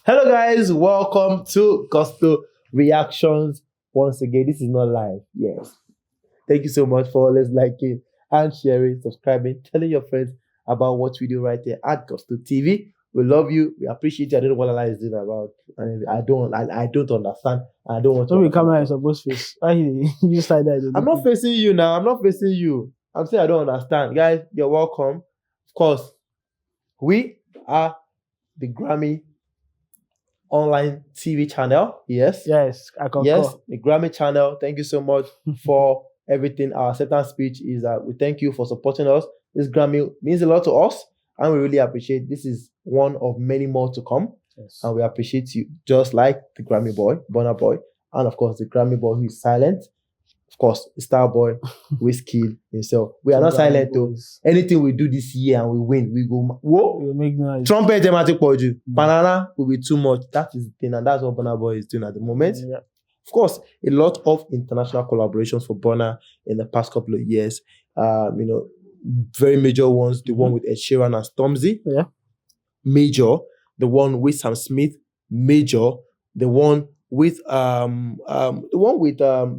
Hello guys, welcome to Gospel Reactions. Once again, this is not live. Yes. Thank you so much for always liking and sharing, subscribing, telling your friends about what we do right there at Gospel TV. We love you. We appreciate you. I don't know what Allah is doing about. I don't understand. I don't want to. When the camera is supposed to face, why you slide that? I'm not facing you now. I'm not facing you. I'm saying I don't understand. Guys, you're welcome. Of course, we are the Grammy online TV channel. Yes. Yes, I concur. Yes, the Grammy channel. Thank you so much for everything. Our acceptance speech is that we thank you for supporting us. This Grammy means a lot to us, and we really appreciate. This is one of many more to come. Yes. And we appreciate you, just like the Grammy boy, Burna boy, and of course the Grammy boy who is silent. Of course, the star boy, Whiskey himself. We are not silent though. Anything we do this year and we win, we go. Whoa! We make noise. Trumpet thematic poju. Banana will be too much. That is the thing, and that's what Burna boy is doing at the moment. Yeah. Of course, a lot of international collaborations for Burna in the past couple of years. Very major ones. The one with Ed Sheeran and Stormzy. Yeah. Major. The one with Sam Smith. Major. The one with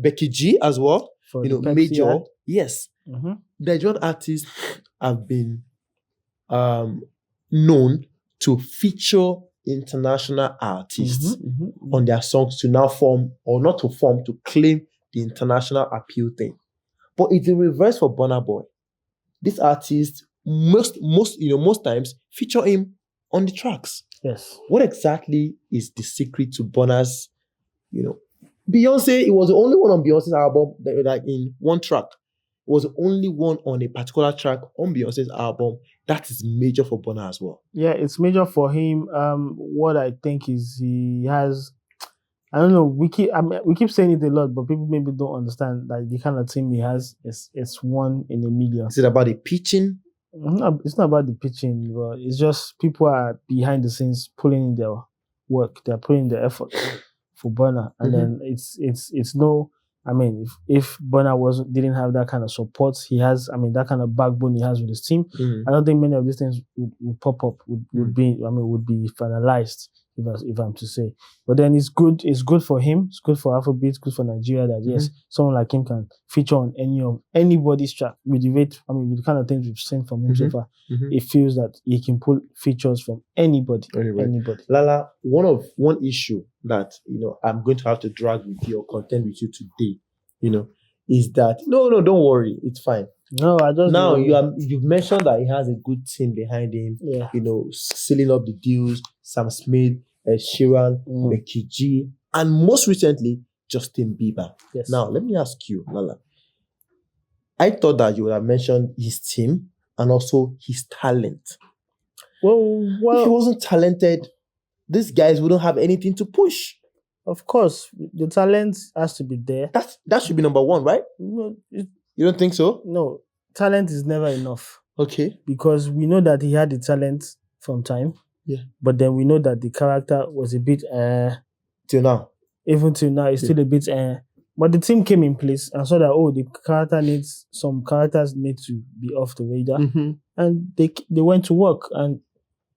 Becky G as well. For Major. ad. Yes. Mm-hmm. Nigerian artists have been known to feature international artists on their songs to now form, or not to form, to claim the international appeal thing. But it's the reverse for Burna Boy. These artists most times feature him on the tracks. Yes. What exactly is the secret to Burna's, Beyonce? It was the only one on Beyonce's album that in one track. It was the only one on a particular track on Beyonce's album. That is major for Burna as well. Yeah, it's major for him. What I think is he has, I don't know, we keep saying it a lot, but people maybe don't understand that the kind of team he has is one in a million. Is it about the pitching? No, it's not about the pitching, but it's just people are behind the scenes pulling in their work. They're putting in their effort for Burna, and then it's no. I mean, if Burna didn't have that kind of support he has, I mean, that kind of backbone he has with his team, I don't think many of these things would pop up, would be finalized, if I'm to say. But then it's good for him, it's good for Afrobeat, it's good for Nigeria that yes, someone like him can feature on anybody's track with the kind of things we've seen from him so far. It feels that he can pull features from anybody. Lala, one issue that I'm going to have to drag with you or contend with you today, is that no, don't worry, it's fine. No, I just now you've mentioned that he has a good team behind him. Yeah. Sealing up the deals, Sam Smith, Ed Sheeran, Becky G, and most recently Justin Bieber. Yes. Now let me ask you, Lala. I thought that you would have mentioned his team and also his talent. Well, if he wasn't talented, these guys wouldn't have anything to push. Of course, the talent has to be there. That should be number one, right? No, you don't think so? No, talent is never enough. Okay. Because we know that he had the talent from time. Yeah. But then we know that the character was a bit till now. Even till now, it's still a bit But the team came in place and saw that some characters need to be off the radar, and they went to work, and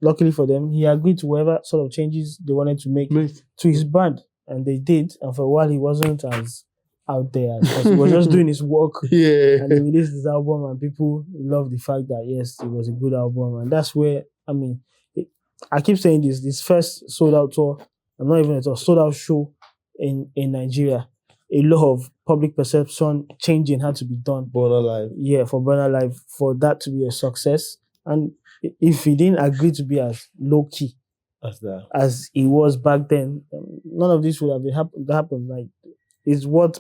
luckily for them, he agreed to whatever sort of changes they wanted to make to his band, and they did. And for a while, he wasn't as out there because he was just doing his work. Yeah. And he released his album, and people loved the fact that yes, it was a good album, and that's where I keep saying this first sold out tour. I'm not even a sold out show in Nigeria. A lot of public perception changing had to be done. Burna Live. Yeah, for Burna Live, for that to be a success. And if he didn't agree to be as low-key as he was back then, none of this would have happened. Like, it's what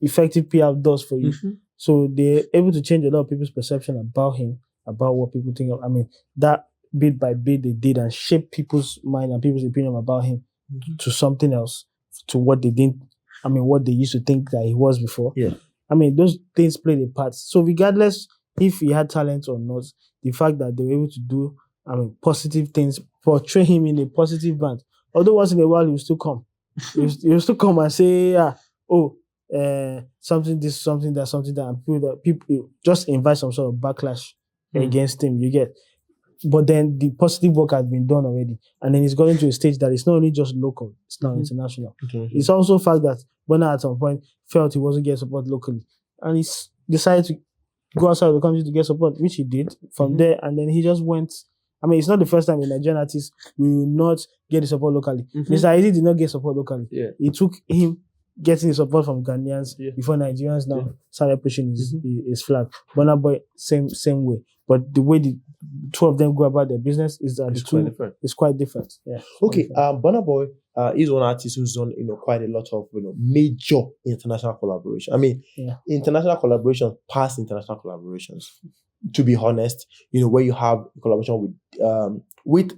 effective PR does for you. So they're able to change a lot of people's perception about him, about what people think of. I mean, that bit by bit they did and shaped people's mind and people's opinion about him to something else, to what they didn't. What they used to think that he was before. Yeah. Those things played a part. So regardless if he had talent or not, the fact that they were able to do, positive things, portray him in a positive band. Although once in a while he will still come. he will still come and say, something this, something that, and people just invite some sort of backlash against him. You get. but then the positive work has been done already, and then it's gotten to a stage that it's not only just local, it's now international. It's also fact that Burna at some point felt he wasn't getting support locally, and he decided to go outside of the country to get support, which he did from there, and then he just went. I mean, it's not the first time a Nigerian artist will not get the support locally. Mr. Easy did not get support locally. Yeah. It took him getting the support from Ghanaians before Nigerians now started pushing his flag. Burna Boy, same way. But the way the two of them go about their business is that it's quite different. Yeah. Okay. Burna Boy is one artist who's done quite a lot of major international collaboration. I mean, international collaborations past international collaborations. To be honest, where you have a collaboration with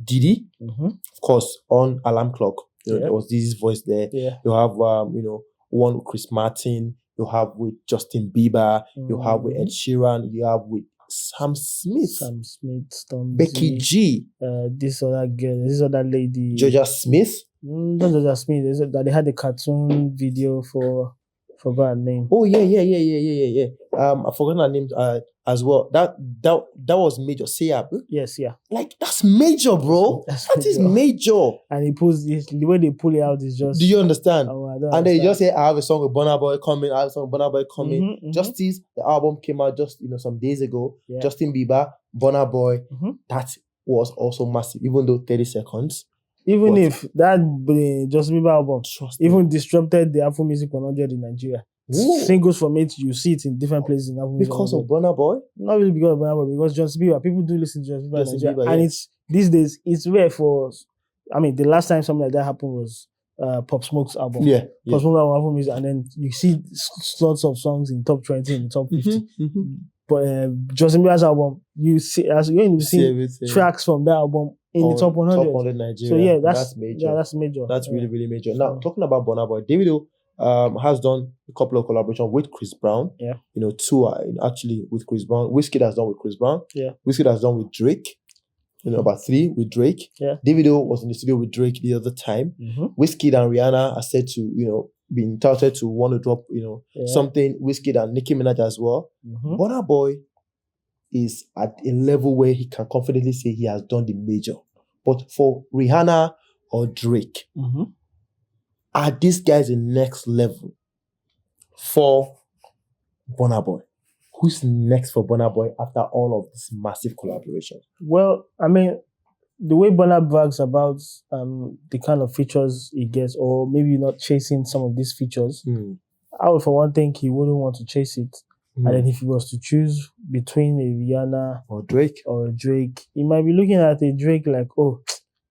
Diddy, of course, on Alarm Clock. There was Diddy's voice there. Yeah. You have one with Chris Martin. You have with Justin Bieber. You have with Ed Sheeran. You have with Sam Smith, Stormzy, Becky G, this other girl, this other lady, Georgia Smith. Not Georgia Smith. That they had a cartoon video for. Forgot her name. Oh yeah. I forgot her name as well. That was major. Sayab. Yes, yeah. Like that's major, bro. That is major. And he pulls the way they pull it out is just. Do you understand? Oh, and then you just say, I have a song with Burna Boy coming. I have a song with Burna Boy coming. Justice, the album came out just some days ago. Yeah. Justin Bieber, Burna Boy. That was also massive, even though 30 seconds. Even if that Justin Bieber album even disrupted the Apple Music 100 in Nigeria. Ooh. Singles from it, you see it in different places in Apple Music. Because of Burna Boy? Not really because of Burna Boy, because Justin Bieber, people do listen to Justin Bieber in Nigeria. And it's these days, it's rare for us. I mean, the last time something like that happened was Pop Smoke's album. Pop Smoke's album, Apple Music, and then you see lots of songs in top 20 and top 50. But Justin Bieber's album, you see tracks from that album in the top 100. Top 100 Nigeria. So yeah, that's major. Yeah, that's major. That's really, really major. Now, talking about Burna Boy, Davido has done a couple of collaborations with Chris Brown. Yeah. Two actually with Chris Brown. Wizkid has done with Chris Brown. Yeah. Wizkid has done with Drake. About 3 with Drake. Yeah. Davido was in the studio with Drake the other time. Wizkid and Rihanna are said to, being touted to want to drop, something. Wizkid and Nicki Minaj as well. Burna Boy is at a level where he can confidently say he has done the major. But for Rihanna or Drake, are these guys the next level for Burna Boy? Who's next for Burna Boy after all of this massive collaboration? Well, I mean, the way Burna brags about the kind of features he gets, or maybe not chasing some of these features, I would, for one thing, he wouldn't want to chase it. And then if he was to choose between a Rihanna or Drake, he might be looking at a Drake like, oh,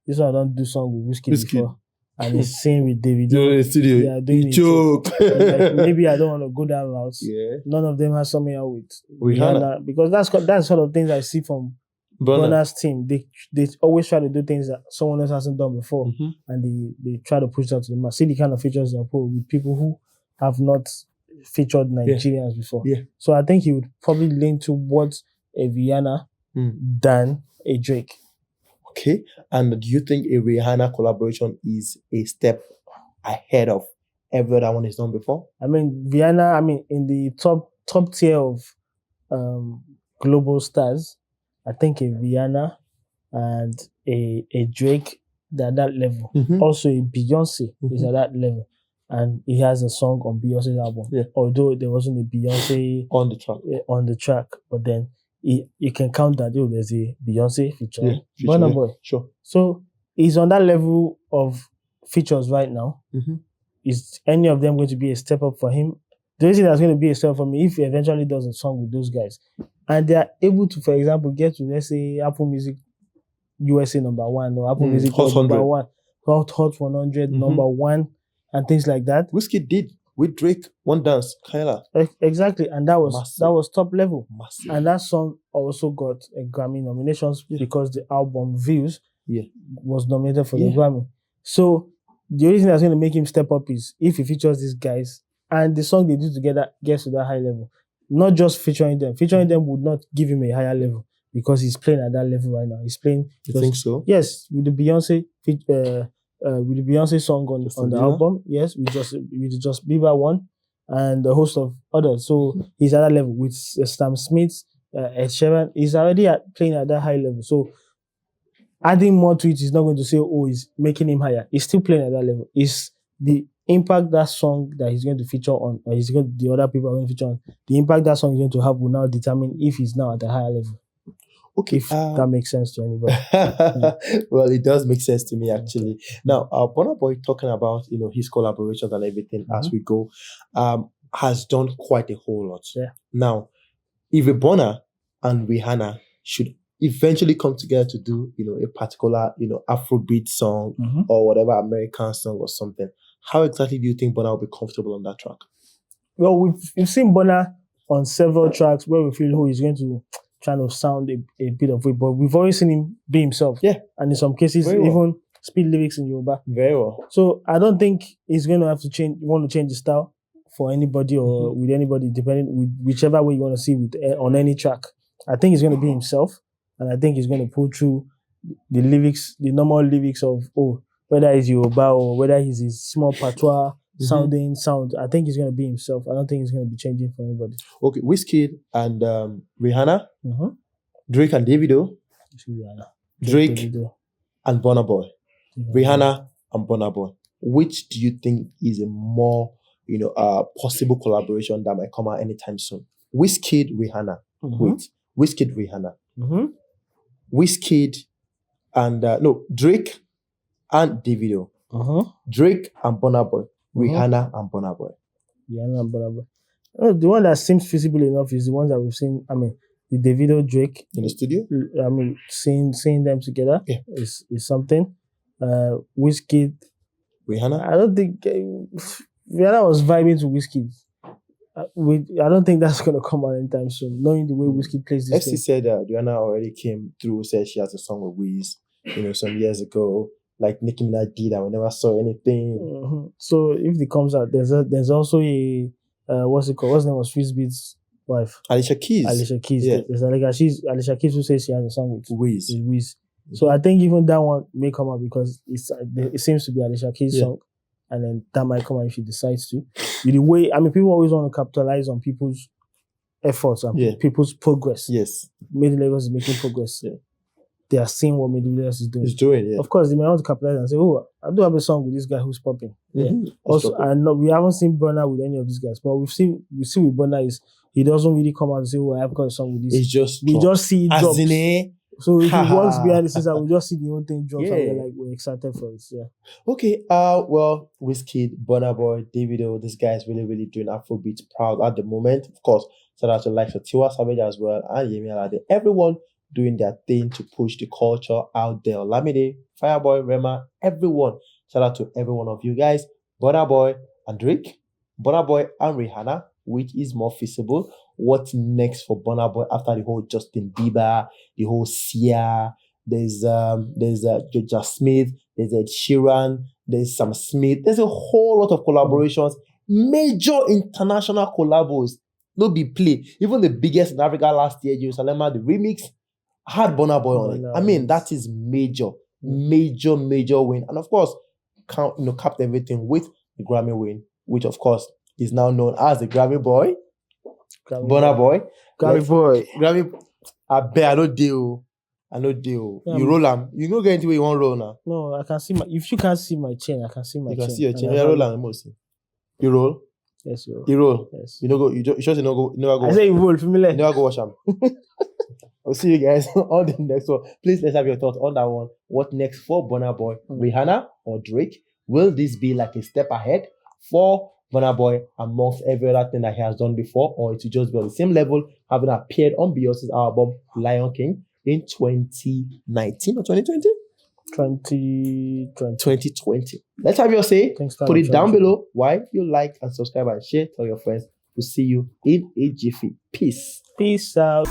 this one I don't do song with Wizkid before. And he's singing with David. In the studio. Yeah, doing joke. Like, maybe I don't want to go down routes. Yeah. None of them has something out with Rihanna. Because that's sort of things I see from Burna's team. They always try to do things that someone else hasn't done before. And they try to push that to the mass. See the kind of features they put with people who have not featured Nigerians before. Yeah. So I think he would probably lean towards a Rihanna than a Drake. Okay. And do you think a Rihanna collaboration is a step ahead of every other one he's done before? I mean, Rihanna, in the top tier of global stars, I think a Rihanna and a Drake, they're at that level. Also, a Beyonce is at that level. And he has a song on Beyonce's album. Yeah. Although there wasn't a Beyonce on the track. But then you can count that there's a Beyonce feature. Burna Boy. Sure. So he's on that level of features right now. Is any of them going to be a step up for him? The reason that's going to be a step up for me if he eventually does a song with those guys. And they are able to, for example, get to, let's say, Apple Music USA #1 or Apple Music Hot 100. #1, Hot 100 #1. And things like that. Wizkid did with Drake one dance, Kyla. Exactly, and that was top level. Massive. And that song also got a Grammy nominations because the album Views was nominated for the Grammy. So the only thing that's going to make him step up is if he features these guys and the song they do together gets to that high level. Not just featuring them. Featuring them would not give him a higher level because he's playing at that level right now. He's playing. You think so? Yes, with the Beyonce song on the album, yes, with just Bieber one and a host of others. So he's at that level with Sam Smith, Ed Sheeran is already playing at that high level. So adding more to it is not going to say, oh, it's making him higher. He's still playing at that level. It's the impact that song that he's going to feature on, or the other people are going to feature on, the impact that song is going to have will now determine if he's now at a higher level. Okay, if that makes sense to anybody. Well, it does make sense to me actually. Now, Burna Boy talking about his collaborations and everything as we go, has done quite a whole lot. Yeah. Now, if a Burna and Rihanna should eventually come together to do a particular Afrobeat song or whatever American song or something, how exactly do you think Burna will be comfortable on that track? Well, we've seen Burna on several tracks where we feel who is going to try to sound a bit of it, but we've always seen him be himself. Yeah. And in some cases, even speed lyrics in Yoruba. Very well. So I don't think he's going to have to change his style for anybody or with anybody, depending with whichever way you want to see on any track. I think he's going to be himself, and I think he's going to pull through the lyrics, the normal lyrics of whether it's Yoruba or whether he's his small patois sound. I think he's going to be himself. I don't think he's going to be changing for anybody. Okay, Wizkid and Rihanna, Drake and Davido, Drake and Burna Boy, Rihanna and Burna Boy. Which do you think is a more possible collaboration that might come out anytime soon? Wizkid, Rihanna. Wait, Wizkid, Rihanna. Wizkid and Drake and Davido. Drake and Burna Boy. Rihanna and Burna Boy. Rihanna and Burna Boy. The one that seems feasible enough is the ones that we've seen. I mean, the Davido, Drake in the studio. I mean, seeing them together is something. Wizkid, Rihanna. I don't think Rihanna was vibing to Wizkid. I don't think that's gonna come out anytime soon. Knowing the way Wizkid plays this FC said Rihanna already came through. Said she has a song with Wiz, some years ago. Like Nicki Minaj did, and we never saw anything. So if it comes out, there's also a what's it called? What's the name of Swissbeat's wife? Alicia Keys. Yeah. There's Alicia Keys who says she has a song with Wiz. So I think even that one may come out because it seems to be Alicia Keys' song, and then that might come out if she decides to. With the way, I mean, people always want to capitalize on people's efforts and people's progress. Yes, Middle Lagos is making progress. Yeah. They are seeing what Middle Lagos is doing. Yeah. Of course, they may want to capitalize and say, "Oh, I do have a song with this guy who's popping." Yeah. Also, we haven't seen Burna with any of these guys, but we see with Burna is he doesn't really come out and say, "Oh, I have got a song with this." We just see it drops. So if he works behind the scenes, we just see the whole thing drops and we're excited for it. Yeah. Okay. Well, Wizkid, Burna Boy, Davido, this guy is really, really doing Afrobeat proud at the moment. Of course, shout out to likes of Tiwa Savage as well and Yemi Alade. Everyone doing their thing to push the culture out there. Olamide, Fireboy, Rema, everyone. Shout out to every one of you guys. Burna Boy and Drake, Burna Boy and Rihanna. Which is more feasible? What's next for Burna Boy after the whole Justin Bieber, the whole Sia? There's Georgia Smith, there's Ed Sheeran, there's Sam Smith. There's a whole lot of collaborations, major international collabos. No be play. Even the biggest in Africa last year, Jerusalem, the remix had Burna Boy on it. I mean, that is major win. And of course, capped everything with the Grammy win, which of course is now known as the Grammy Boy. Burna Boy. Grammy. I bet I no deal. You roll am. You no get into where you want roll now. No, I can see if you can't see my chain, I can see my chain. You can see your chain. You roll am, you roll. Yes, you roll. You roll. Yes. You no go. You just no go. Never go. I say you roll. Familiar. You never go wash am. I'll see you guys on the next one. Please let's have your thoughts on that one. What next for Burna Boy? Rihanna or Drake? Will this be like a step ahead for Burna Boy amongst every other thing that he has done before, or it will just be on the same level, having appeared on Beyonce's album Lion King in 2019 or 2020? 2020. Let's have your say. Put it down below. Why you like and subscribe and share. Tell your friends. We'll see you in a jiffy. Peace. Peace out.